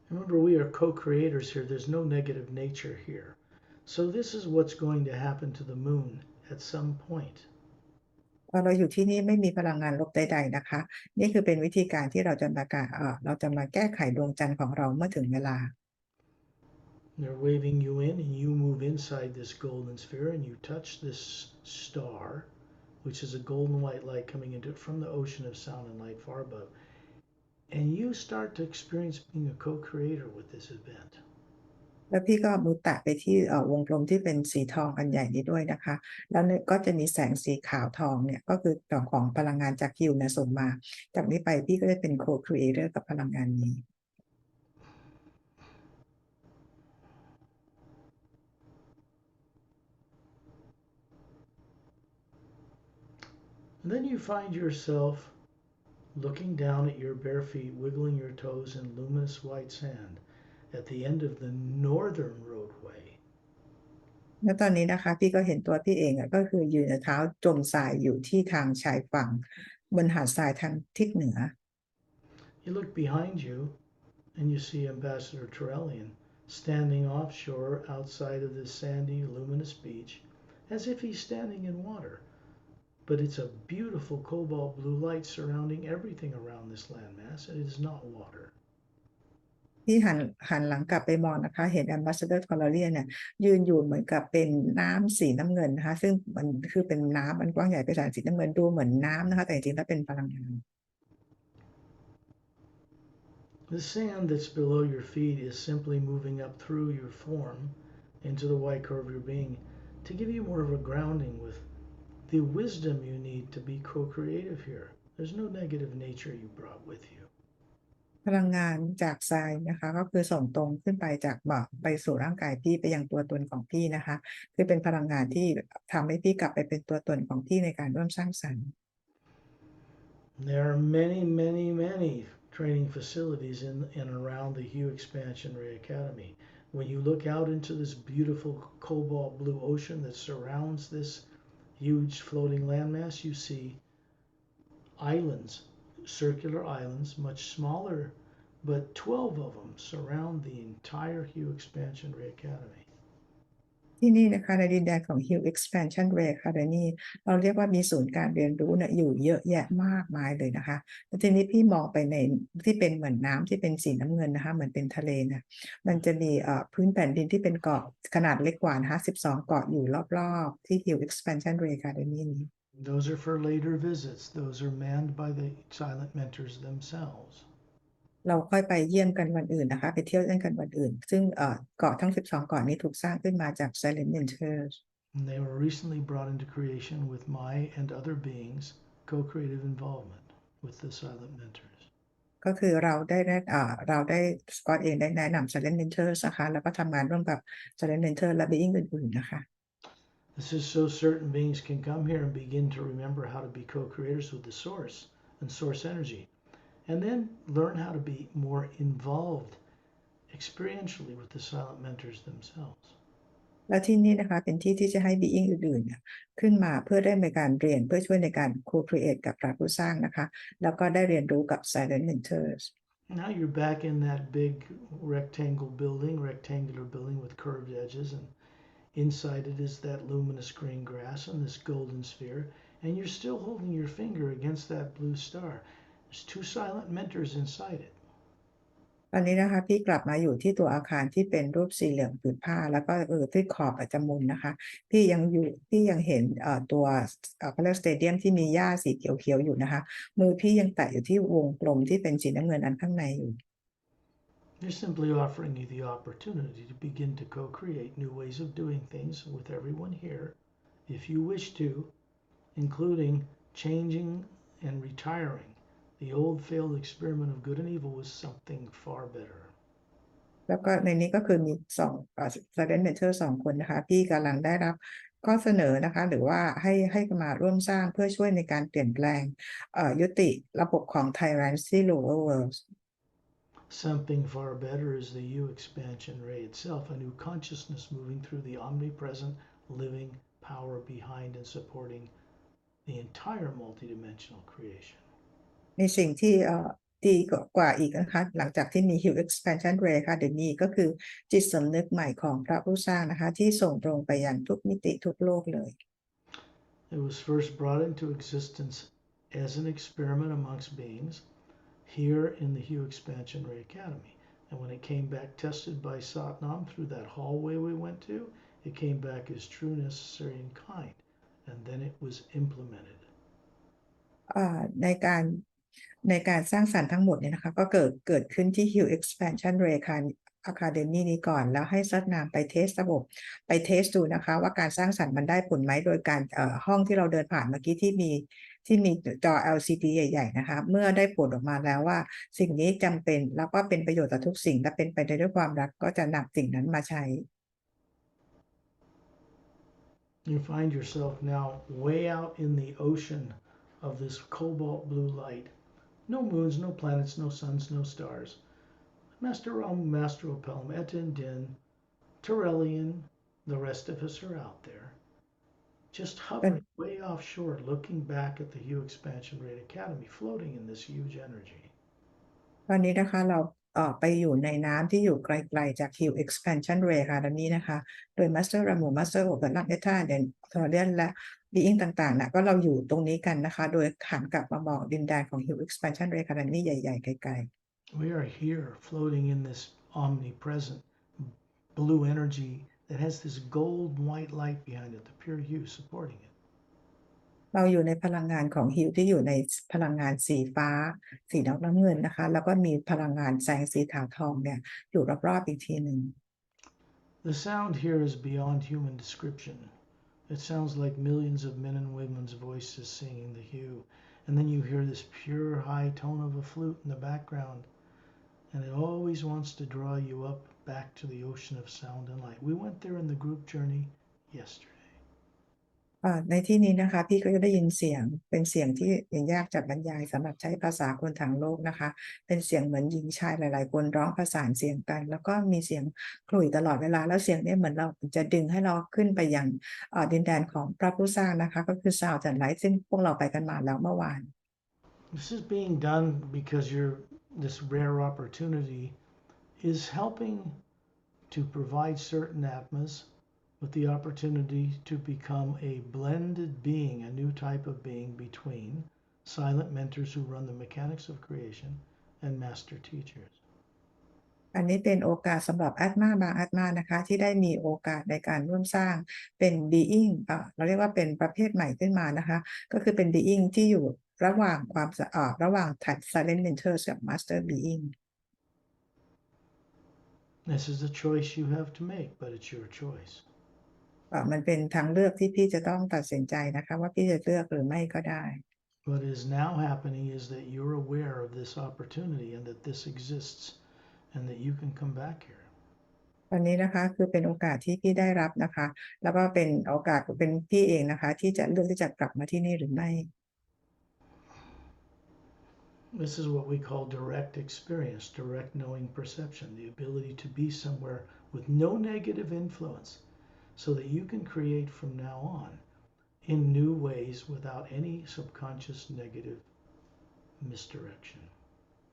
Remember, we are co-creators here. There's no negative nature here. So this is what's going to happen to the moon at some point. พอเราอยู่ที่นี่ไม่มีพลังงานลบใดๆนะคะนี่คือเป็นวิธีการที่เราจะมาแก้ไขดวงจันทร์ของเราเมื่อถึงเวลา They're waving you in, and you move inside this golden sphere, and you touch this star, which is a golden white light coming into it from the ocean of sound and light far above. And you start to experience being a co-creator with this event. แล้วพี่ก็มือแตะไปที่วงกลมที่เป็นสีทองอันใหญ่นี้ด้วยนะคะแล้วเนี่ยก็จะมีแสงสีขาวทองเนี่ยก็คือของพลังงานจากฮิวเนี่ยส่งมาจากนี้ไปพี่ก็จะเป็นโคครีเอเตอร์กับพลังงานนี้ And then you find yourself looking down at your bare feet, wiggling your toes in luminous white sand at the end of the northern roadway. แล้วตอนนี้นะคะพี่ก็เห็นตัวพี่เองก็คือยืนเท้าจมทรายอยู่ที่ทางชายฝั่ง บนหาดทรายทางทิศเหนือ You look behind you and you see Ambassador Turellian standing offshore outside of this sandy, luminous beach as if he's standing in water. But it's a beautiful cobalt blue light surrounding everything around this landmass, and it is not water. ที่หันหลังกลับไปมองนะคะเห็น Ambassador t o l a r i a n เนี่ยยืนอยู่เหมือนกับเป็นน้ำสีน้ำเงินนะคะซึ่งมันคือเป็นน้ำมันกว้างใหญ่เป็นสารสีน้ำเงินดูเหมือนน้ำนะคะแต่จริงๆแล้วเป็นพลังงาน The sand that's below your feet is simply moving up through your form into the white core of your being to give you more of a grounding with the wisdom you need to be co-creative here. There's no negative nature you brought with you. พลังงานจากทรายนะคะก็คือส่งตรงขึ้นไปจากบ่าไปสู่ร่างกายพี่ไปยังตัวตนของพี่นะคะคือเป็นพลังงานที่ทำให้พี่กลับไปเป็นตัวตนของพี่ในการร่วมสร้างสรรค์ There are many, many, many training facilities in and around the Hue Expansion Ray Academy. When you look out into this beautiful cobalt blue ocean that surrounds this huge floating landmass, you see islands, circular islands, much smaller, but 12 of them surround the entire Hue Expansion Ray Academy. ที่นี่นะคะในดินแดนของ Hue Expansion Ray Academy เราเรียกว่ามีศูนย์การเรียนรู้เนี่ยอยู่เยอะแยะมากมายเลยนะคะแล้วทีนี้พี่มองไปในที่เป็นเหมือนน้ำที่เป็นสีน้ำเงินนะคะเหมือนเป็นทะเลนะมันจะมีพื้นแผ่นดินที่เป็นเกาะขนาดเล็กกว่านะคะ12เกาะอยู่รอบๆที่ Hue Expansion Ray Academy นี้ Those are for later visits. Those are manned by the silent mentors themselves. เราค่อยไปเยี่ยมกันวันอื่นนะคะไปเที่ยวเล่นกันวันอื่นซึ่งเกาะทั้ง12เกาะนี้ถูกสร้างขึ้นมาจาก Silent Mentors And they were recently brought into creation with my and other beings' co-creative involvement with the silent mentors. ก็คือเราได้สกอตเองได้แนะนำ Silent Mentors นะคะแล้วก็ทำงานร่วมกับ Silent Mentor และ Being อื่นๆนะคะ This is so certain beings can come here and begin to remember how to be co-creators with the source and source energy, and then learn how to be more involved experientially with the silent mentors themselves. และที่นี่นะคะเป็นที่ที่จะให้ Being อื่นๆขึ้นมาเพื่อได้ในการเรียนเพื่อช่วยในการ co-create กับพระผู้สร้างนะคะแล้วก็ได้เรียนรู้กับ Silent Mentors Now you're back in that big rectangular building with curved edges, and inside it is that luminous green grass and this golden sphere, and you're still holding your finger against that blue star. There's two silent mentors inside it. ตอนนี้นะคะพี่กลับมาอยู่ที่ตัวอาคารที่เป็นรูปสี่เหลี่ยมผืนผ้าแล้วก็ที่ขอบประจมุมนะคะพี่ยังเห็นตัวเขาเรียกสเตเดียมที่มีหญ้าสีเขียวๆอยู่นะคะมือพี่ยังแตะอยู่ที่วงกลมที่เป็นสีน้ำเงินอันข้างในอยู่ They're simply offering you the opportunity to begin to co-create new ways of doing things with everyone here, if you wish to, including changing and retiring the old failed experiment of good and evil with something far better. แล้วก็ในนี้ก็คือมีSilent Mentor 2คนนะคะพี่กำลังได้รับข้อเสนอนะคะหรือว่าให้มาร่วมสร้างเพื่อช่วยในการเปลี่ยนแปลงยุติระบบของ Tyranny Lower World Something far better is the U expansion ray itself, a new consciousness moving through the omnipresent living power behind and supporting the entire multidimensional creation. ในสิ่งที่ดีกว่าอีกนะคะหลังจากที่มี Hue Expansion Ray ค่ะเดี๋ยวนี้ก็คือจิตสำนึกใหม่ของพระผู้สร้างนะคะที่ส่งตรงไปยังทุกมิติทุกโลกเลย It was first brought into existence as an experiment amongst beings here in the Hue Expansion Ray Academy. And when it came back tested by Satnam through that hallway we went to, it came back as true, necessary, and kind. And then it was implemented. ในการในการสร้างสรรค์ทั้งหมดเนี่ยนะคะก็เกิดขึ้นที่ Hue Expansion Ray Academy นี้ก่อนแล้วให้ซัดนามไปเทสระบบไปเทสดูนะคะว่าการสร้างสรรค์มันได้ผลไหมโดยการห้องที่เราเดินผ่านเมื่อกี้ที่มีจอ LCD ใหญ่ๆนะคะเมื่อได้ผลออกมาแล้วว่าสิ่งนี้จำเป็นแล้วก็เป็นประโยชน์ต่อทุกสิ่งและเป็นไปด้วยความรักก็จะนำสิ่งนั้นมาใช้ You find yourself now way out in the ocean of this cobalt blue light. No moons, no planets, no suns, no stars. Master Ram, Master Opelm, Etin Din, Turellian, the rest of us are out there. just hovering way offshore, looking back at the Hue Expansion Rate Academy, floating in this huge energy. ตอนนี้นะคะเราไปอยู่ในน้ำที่อยู่ไกลๆจาก Hill Expansion Ray Academy นะคะโดย Master Ramu Master โอเปร่าเอท่าเดนทอร์เรียนและ Being ต่างๆนะก็เราอยู่ตรงนี้กันนะคะโดยหันกลับมามองดินแดนของ Hill Expansion Ray Academy ใหญ่ๆไกล We are here floating in this omnipresent blue energy that has this gold white light behind it, the pure hue supporting it. ๆเราอยู่ในพลังงานของ Hill ที่อยู่ในพลังงานสีฟ้าสีน้ำเงินนะคะแล้วก็มีพลังงานแสงสีขาวทองเนี่ยอยู่รอบๆอีกทีหนึ่ง The sound here is beyond human description. It sounds like millions of men and women's voices singing the hue. And then you hear this pure high tone of a flute in the background. And it always wants to draw you up back to the ocean of sound and light. We went there in the group journey yesterday. ในที่นี้นะคะพี่ก็จะได้ยินเสียงเป็นเสียงที่ยากจะบรรยายสำหรับใช้ภาษาคนทางโลกนะคะเป็นเสียงเหมือนหญิงชายหลายๆคนร้องประสานเสียงกันแล้วก็มีเสียงขลุ่ยตลอดเวลาแล้วเสียงนี้เหมือนเราจะดึงให้เราขึ้นไปยังดินแดนของพระผู้สร้างนะคะก็คือ Sound and Light ซึ่งพวกเราไปกันมาแล้วเมื่อวาน This is being done because this rare opportunity is helping to provide certain atmas with the opportunity to become a blended being, a new type of being between silent mentors who run the mechanics of creation and master teachers. อันนี้เป็นโอกาสสำหรับอาตมาบางอาตมานะคะที่ได้มีโอกาสในการร่วมสร้างเป็น being เราเรียกว่าเป็นประเภทใหม่ขึ้นมานะคะก็คือเป็น being ที่อยู่ระหว่างระหว่าง type silent mentor กับ master being This is a choice you have to make, but it's your choice. มันเป็นทางเลือกที่พี่จะต้องตัดสินใจนะคะว่าพี่จะเลือกหรือไม่ก็ได้ What is now happening is that you're aware of this opportunity and that this exists and that you can come back here. ตอนนี้นะคะคือเป็นโอกาสที่พี่ได้รับนะคะแล้วก็เป็นโอกาสเป็นพี่เองนะคะที่จะเลือกที่จะกลับมาที่นี่หรือไม่ This is what we call direct experience, direct knowing perception, the ability to be somewhere with no negative influence so that you can create from now on in new ways without any subconscious negative misdirection.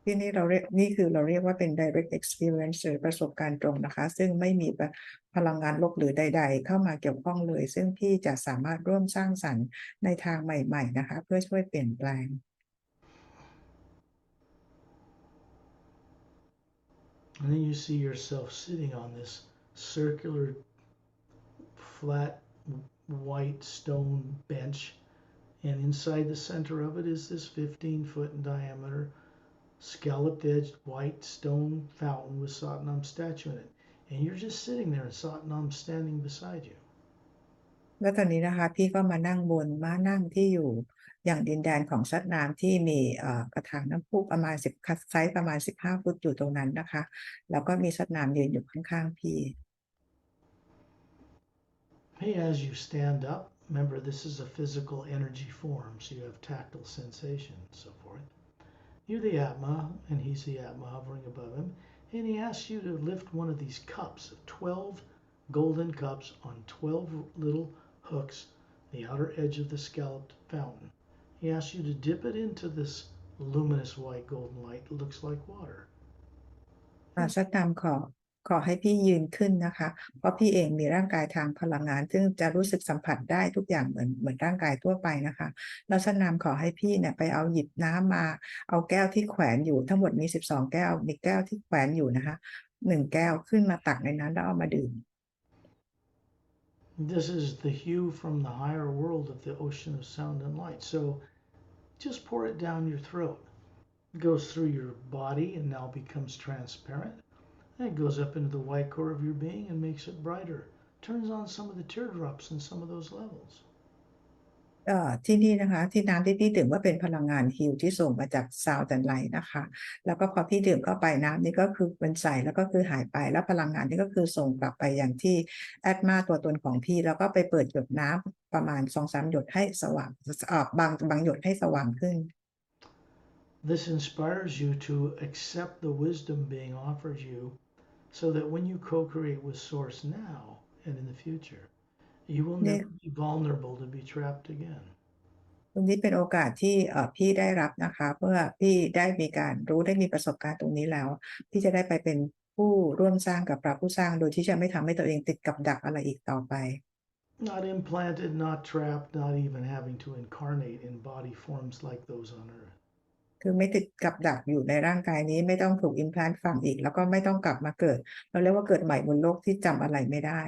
ที่นี่นี่คือเราเรียกว่าเป็น direct experience หรือประสบการณ์ตรงนะคะซึ่งไม่มีพลังงานลบหรือใดๆเข้ามาเกี่ยวข้องเลยซึ่งพี่จะสามารถร่วมสร้างสรรค์ในทางใหม่ๆนะคะเพื่อช่วยเปลี่ยนแปลง And then you see yourself sitting on this circular, flat, white stone bench. And inside the center of it is this 15-foot in diameter, scalloped edged white stone fountain with Satnam statue in it. And you're just sitting there and Satnam's standing beside you. แล้วตอนนี้นะคะพี่ก็มานั่งบนม้านั่งที่อยู่อย่างดินแดนของสัตว์น้ำที่มีกระถางน้ำพุประมาณ10ไซส์ประมาณ15ฟุตอยู่ตรงนั้นนะคะแล้วก็มีสัตว์น้ำยืนอยู่ข้างๆพี่ Hey, as you stand up, remember this is a physical energy form, so you have tactile sensation and so forth. You're the Atma, and he's the Atma hovering above him, and he asks you to lift one of these cups, 12 golden cups on 12 little hooks, the outer edge of the scalloped fountain. He asks you to dip it into this luminous white golden light that looks like water. สักตามขอให้พี่ยืนขึ้นนะคะเพราะพี่เองมีร่างกายทางพลังงานซึ่งจะรู้สึกสัมผัสได้ทุกอย่างเหมือนร่างกายทั่วไปนะคะแล้วสักนามขอให้พี่เนี่ยไปเอาหยิบน้ำมาเอาแก้วที่แขวนอยู่ทั้งหมดมี12แก้วมีแก้วที่แขวนอยู่นะคะ1แก้วขึ้นมาตักในนั้นแล้วเอามาดื่ม This is the hue from the higher world of the ocean of sound and light. So just pour it down your throat. It goes through your body and now becomes transparent. And it goes up into the white core of your being and makes it brighter. Turns on some of the teardrops in some of those levels. ที่นี่นะคะที่น้ำที่พี่ดื่มว่าเป็นพลังงานฮีลที่ส่งมาจากซาวด์แอนด์ไลท์นะคะแล้วก็พอพี่ดื่มเข้าไปน้ำนี่ก็คือเป็นใสแล้วก็คือหายไปแล้วพลังงานนี่ก็คือส่งกลับไปอย่างที่แอดมาตัวตนของพี่แล้วก็ไปเปิดหยดน้ำประมาณ2-3หยดให้สว่างบางหยดให้สว่างขึ้น This inspires you to accept the wisdom being offered you so that when you co-create with Source now and in the future, You will นี่ never be vulnerable to be trapped again. ตรงนี้เป็นโอกาสที่พี่ได้รับนะคะเพื่อพี่ได้มีการรู้ได้มีประสบการณ์ตรงนี้แล้วพี่จะได้ไปเป็นผู้ร่วมสร้างกับพระผู้สร้างโดยที่จะไม่ทำให้ตัวเองติดกับดักอะไรอีกต่อไป Not implanted, not trapped, not even having to incarnate in body forms like those on earth. คือไม่ติดกับดักอยู่ในร่างกายนี้ไม่ต้องถูกอิมพลานต์ฝังอีกแล้วก็ไม่ต้องกลับมาเกิดเราเรียกว่าเกิดใหม่บนโลกที่จำอะไรไม่ได้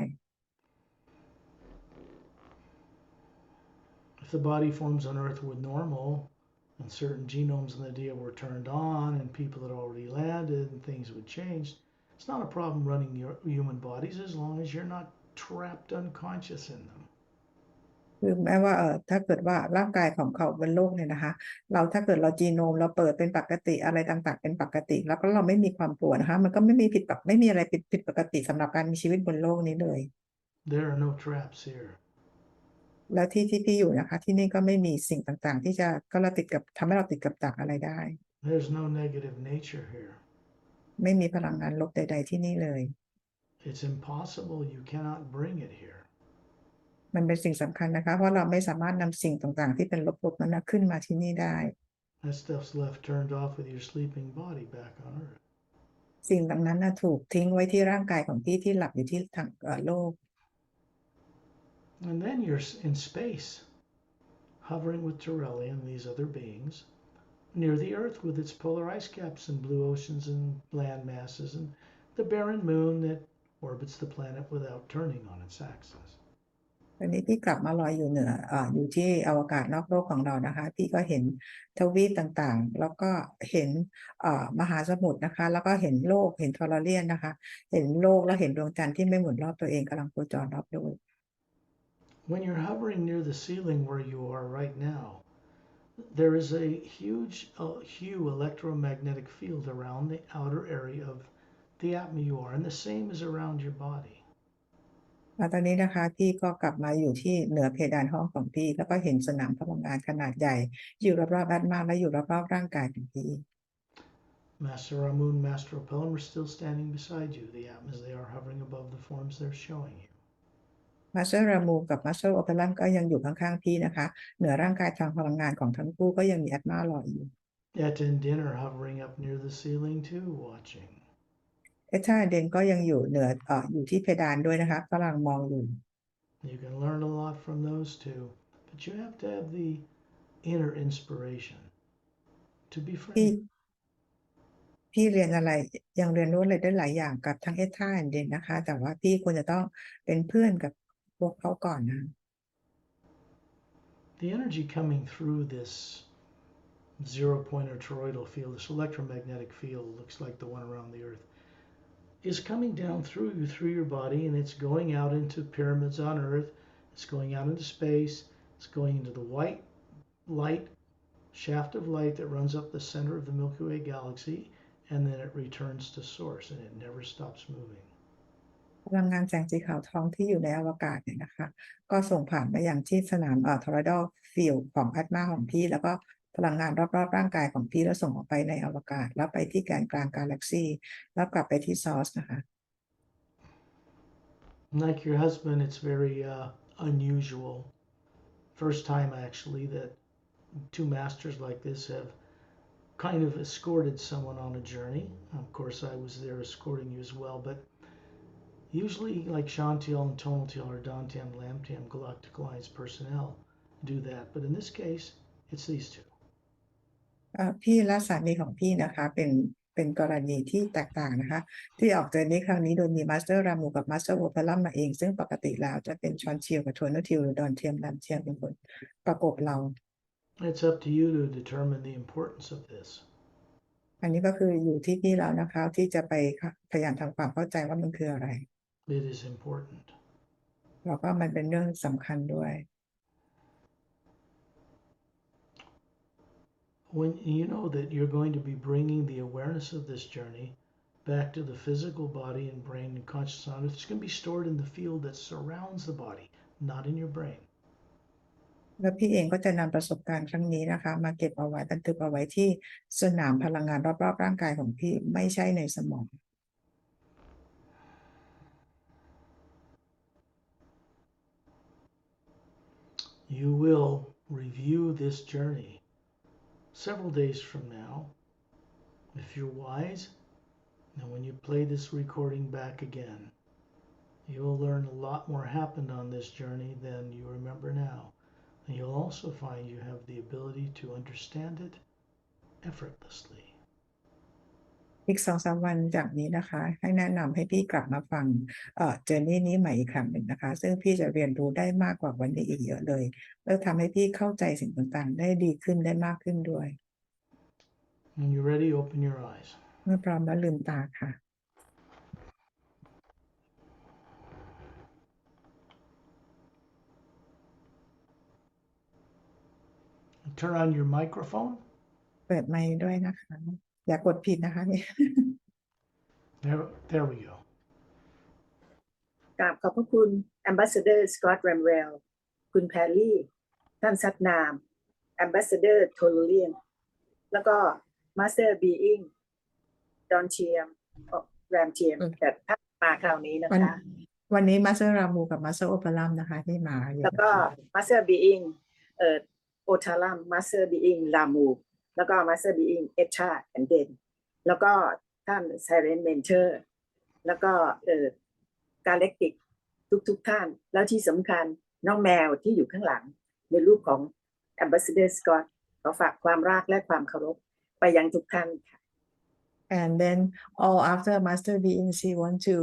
If the body forms on earth were normal and certain genomes in the DNA were turned on and people had already landed and things would change, it's not a problem running your human bodies as long as you're not trapped unconscious in them. คือแม้ว่าถ้าเกิดว่าร่างกายของเขาบนโลกเนี่ยนะคะเราถ้าเกิดเราจีโนมเราเปิดเป็นปกติอะไรต่างๆเป็นปกติแล้วก็เราไม่มีความกลัวนะคะมันก็ไม่มีไม่มีอะไรผิดปกติสำหรับการมีชีวิตบนโลกนี้เลย There are no traps here. แล้วที่พี่อยู่นะคะที่นี่ก็ไม่มีสิ่งต่างๆที่จะก็เราติดกับทำให้เราติดกับดักอะไรได้ There's no negative nature here. ไม่มีพลังงานลบใดๆที่นี่เลย It's impossible. You cannot bring it here. มันเป็นสิ่งสำคัญนะคะเพราะเราไม่สามารถนำสิ่งต่างๆที่เป็นลบๆนั้นนะขึ้นมาที่นี่ได้ That stuff's left turned off with your sleeping body back on earth. สิ่งเหล่านั้นนะถูกทิ้งไว้ที่ร่างกายของพี่ที่หลับอยู่ที่ทางโลก And then you're in space, hovering with Torelli and these other beings near the Earth with its polar ice caps and blue oceans and land masses and the barren moon that orbits the planet without turning on its axis. ตอนนี้พี่กลับมาลอยอยู่เหนืออยู่ที่อวกาศนอกโลกของเรานะคะพี่ก็เห็นทวีปต่างๆแล้วก็เห็นมหาสมุทรนะคะแล้วก็เห็นโลกเห็นทอร์เรียนนะคะเห็นโลกแล้วเห็นดวงจันทร์ที่ไม่หมุนรอบตัวเองกำลังโคจรรอบโลก When you're hovering near the ceiling where you are right now, there is a huge hue electromagnetic field around the outer area of the atmosphere you are, and the same is around your body. ตอนนี้นะคะพี่ก็กลับมาอยู่ที่เหนือเพดานห้องของพี่แล้วก็เห็นสนามพลังงานขนาดใหญ่อยู่รอบๆแอตมาและอยู่รอบๆร่างกายของพี่ Master Ramun, Master Opelum are still standing beside you, the Atmas. They are hovering above the forms they're showing you. มาสเตอร์รามูกับมาสเตอร์โอเปรัมก็ยังอยู่ข้างๆพี่นะคะเหนือร่างกายทางพลังงานของทั้งคู่ก็ยังมีแอตมาลอยอยู่ Et and Din are hovering up near the ceiling too, watching. เอชาเดนก็ยังอยู่เหนืออยู่ที่เพดานด้วยนะคะกำลังมองอยู่ You can learn a lot from those two, but you have to have the inner inspiration to be พี่ friendly. พี่เรียนอะไรยังเรียนรู้อะไรได้หลายอย่างกับทั้งเอชาเดนนะคะแต่ว่าพี่ควรจะต้องเป็นเพื่อนกับพวกเขาก่อนนะ The energy coming through this zero pointer toroidal field, this electromagnetic field, looks like the one around the Earth, is coming down through you, through your body, and it's going out into pyramids on Earth. It's going out into space. It's going into the white light, shaft of light that runs up the center of the Milky Way galaxy, and then it returns to source, and it never stops moving. พลังงานแสงสีขาวทองที่อยู่ในอวกาศเนี่ยนะคะก็ส่งผ่านไปอย่างที่สนามทอร์ดอฟิลของแอตมาของพี่แล้วก็พลังงานรอบๆร่างกายของพี่แล้วส่งออกไปในอวกาศแล้วไปที่แกนกลางกาแล็กซีแล้วกลับไปที่ซอร์สนะคะ Like your husband, it's very unusual. First time actually that two masters like this have kind of escorted someone on a journey. Of course, I was there escorting you as well, but usually like Shantiel and Tonaltiel or Dantian, Lamtian, Galactic Alliance personnel do that. But in this case, it's these two. พี่และสามีของพี่นะคะเป็นกรณีที่แตกต่างนะคะที่ออกเจอนี้ครั้งนี้โดยมีมาสเตอร์รามูกับมาสเตอร์โอเปรัมมาเองซึ่งปกติแล้วจะเป็นชอนเชียลกับทวนทิลหรือดอนเทียมแลมเทียมเป็นคนประกบเรา It's up to you to determine the importance of this. อันนี้ก็คืออยู่ที่พี่แล้วนะคะที่จะไปพยายามทำความเข้าใจว่ามันคืออะไร It is important. แล้วก็มันเป็นเรื่องสำคัญด้วย When you know that you're going to be bringing the awareness of this journey back to the physical body and brain and consciousness on earth, it's going to be stored in the field that surrounds the body, not in your brain. แล้วพี่เองก็จะนำประสบการณ์ครั้งนี้นะคะมาเก็บเอาไว้บันทึกเอาไว้ที่สนามพลังงานรอบๆร่างกายของพี่ไม่ใช่ในสมอง You will review this journey several days from now. If you're wise, and when you play this recording back again, you'll learn a lot more happened on this journey than you remember now. And you'll also find you have the ability to understand it effortlessly. อีก2-3 วันจากนี้นะคะให้แนะนำให้พี่กลับมาฟังjourney นี้ใหม่อีกครั้งหนึ่งนะคะซึ่งพี่จะเรียนรู้ได้มากกว่าวันนี้อีกเยอะเลยแล้วทำให้พี่เข้าใจสิ่งต่างๆได้ดีขึ้นได้มากขึ้นด้วย When you're ready, open your eyes. เมื่อพร้อมแล้วลืมตาค่ะ Turn on your microphone. เปิดไมค์ด้วยนะคะอย่ากดผิดนะคะเนี่ย There we go. กราบขอบพระคุณ Ambassador Scott Ramwell คุณแพรลี่ท่านซัดนาม Ambassador t o l u r i a n แล้วก็ Master Being ดอนเทียมแรมเทียมแต่ท่านมาคราวนี้นะคะ วันนี้มาสเตอร์รามูกับมาสเตอร์โอเปรัมนะคะที่มาอยู่ แล้วก็ Master Being โอทารัม Master Being ลามูแล้วก็ Master Being เอชาแอนเดนแล้วก็ท่าน Silent Mentor แล้วก็Galactic ทุกท่านแล้วที่สำคัญน้องแมวที่อยู่ข้างหลังในรูปของ Ambassador Scott ขอฝากความรักและความเคารพไปยังทุกท่านค่ะ and then all after Master Being she want to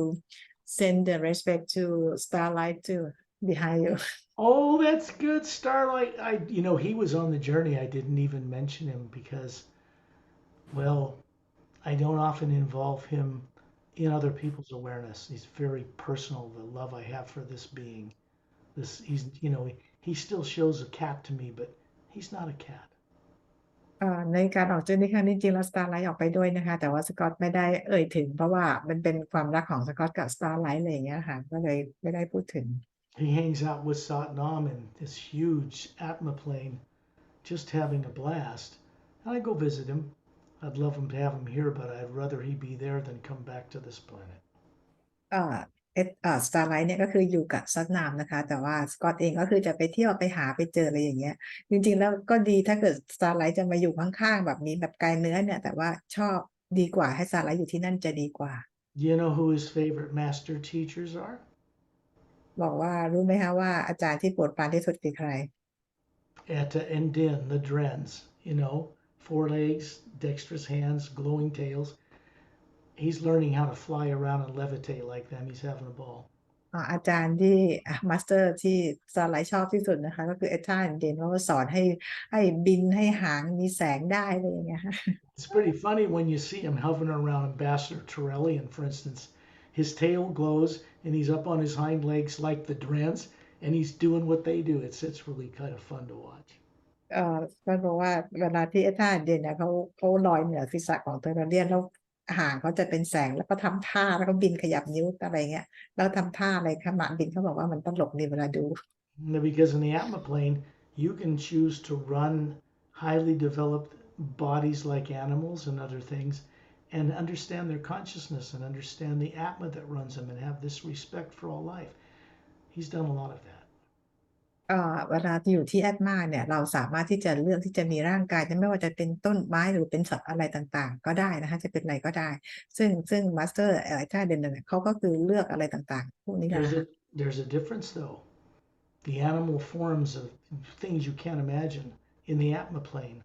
send the respect to Starlight too behind you. Oh, that's good, Starlight. He was on the journey. I didn't even mention him because, well, I don't often involve him in other people's awareness. He's very personal, the love I have for this being. He still shows a cat to me, but he's not a cat. ในการออกเจอร์นี่ครั้งนี้จริงแล้ว Starlight ออกไปด้วยนะคะแต่ว่าสกอตไม่ได้เอ่ยถึงเพราะว่ามันเป็นความรักของสกอตกับ Starlight อะไรอย่างเงี้ยค่ะก็เลยไม่ได้พูดถึง He hangs out with Satnam in this huge Atma plane, just having a blast. And I go visit him. I'd love him to have him here, but I'd rather he be there than come back to this planet. สตาร์ไลท์เนี่ยก็คืออยู่กับซัดนามนะคะแต่ว่าสกอตเองก็คือจะไปเที่ยวไปหาไปเจออะไรอย่างเงี้ยจริงๆแล้วก็ดีถ้าเกิดสตาร์ไลท์จะมาอยู่ข้างๆแบบนี้แบบกายเนื้อเนี่ยแต่ว่าชอบดีกว่าให้สตาร์ไลท์อยู่ที่นั่นจะดีกว่า Do you know who his favorite master teachers are? บอกว่ารู้ไหมคะว่าอาจารย์ที่โปรดปรานที่สุดคือใคร Etta and Din, the Drens. 4 legs, dexterous hands, glowing tails. He's learning how to fly around and levitate like them. He's having a ball. อาจารย์ที่มาสเตอร์ที่สตาร์ไลท์ชอบที่สุดนะคะก็คือเอท่าเดนเขาสอนให้บินให้หางมีแสงได้อะไรอย่างเงี้ยค่ะ It's pretty funny when you see him hovering around Ambassador Torellian, for instance. His tail glows and he's up on his hind legs like the Drens, and he's doing what they do. It's really kind of fun to watch. ก็เพราะว่าเวลาที่เอท่าเดนเนี่ยเขาลอยเหนือศีรษะของเทอร์เรียนแล้วหางเขาจะเป็นแสงแล้วก็ทำท่าแล้วก็บินขยับนิ้วอะไรเงี้ยแล้วทำท่าอะไรขณะบินเขาบอกว่ามันตลกดีเวลาดู Because in the Atma plane, you can choose to run highly developed bodies like animals and other things and understand their consciousness and understand the Atma that runs them and have this respect for all life. He's done a lot of that. เวลาที่อยู่ที่แอดมาเนี่ยเราสามารถที่จะเลือกที่จะมีร่างกายไม่ว่าจะเป็นต้นไม้หรือเป็นสัตว์อะไรต่างๆก็ได้นะคะจะเป็นอะไรก็ได้ซึ่งมาสเตอร์ไอ้ท่าเดนเนี่ยเขาก็คือเลือกอะไรต่างๆพวกนี้นะคะ There's a difference though. The animal forms of things you can't imagine in the Atma plane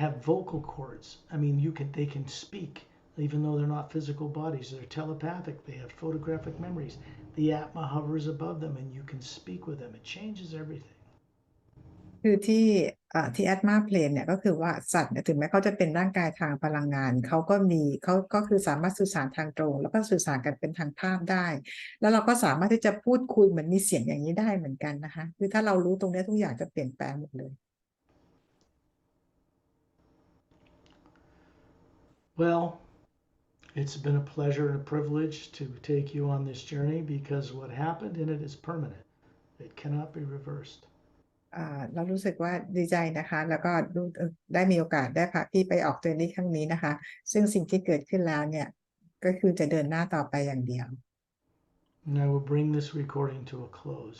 have vocal cords. I mean, they can speak even though they're not physical bodies. They're telepathic. They have photographic memories. The Atma hovers above them and you can speak with them. It changes everything. คือที่แอดมาเพลนเนี่ยก็คือว่าสัตว์เนี่ยถึงแม้เขาจะเป็นร่างกายทางพลังงานเขาก็คือสามารถสื่อสารทางตรงแล้วก็สื่อสารกันเป็นทางภาพได้แล้วเราก็สามารถที่จะพูดคุยเหมือนมีเสียงอย่างนี้ได้เหมือนกันนะคะคือถ้าเรารู้ตรงนี้ทุกอย่างจะเปลี่ยนแปลงหมดเลย Well, it's been a pleasure and a privilege to take you on this journey because what happened in it is permanent. It cannot be reversed. เรารู้สึกว่าดีใจนะคะแล้วก็ได้มีโอกาสได้พาพี่ไปออกเจอร์นี่ครั้งนี้นะคะซึ่งสิ่งที่เกิดขึ้นแล้วเนี่ยก็คือจะเดินหน้าต่อไปอย่างเดียว And I will bring this recording to a close.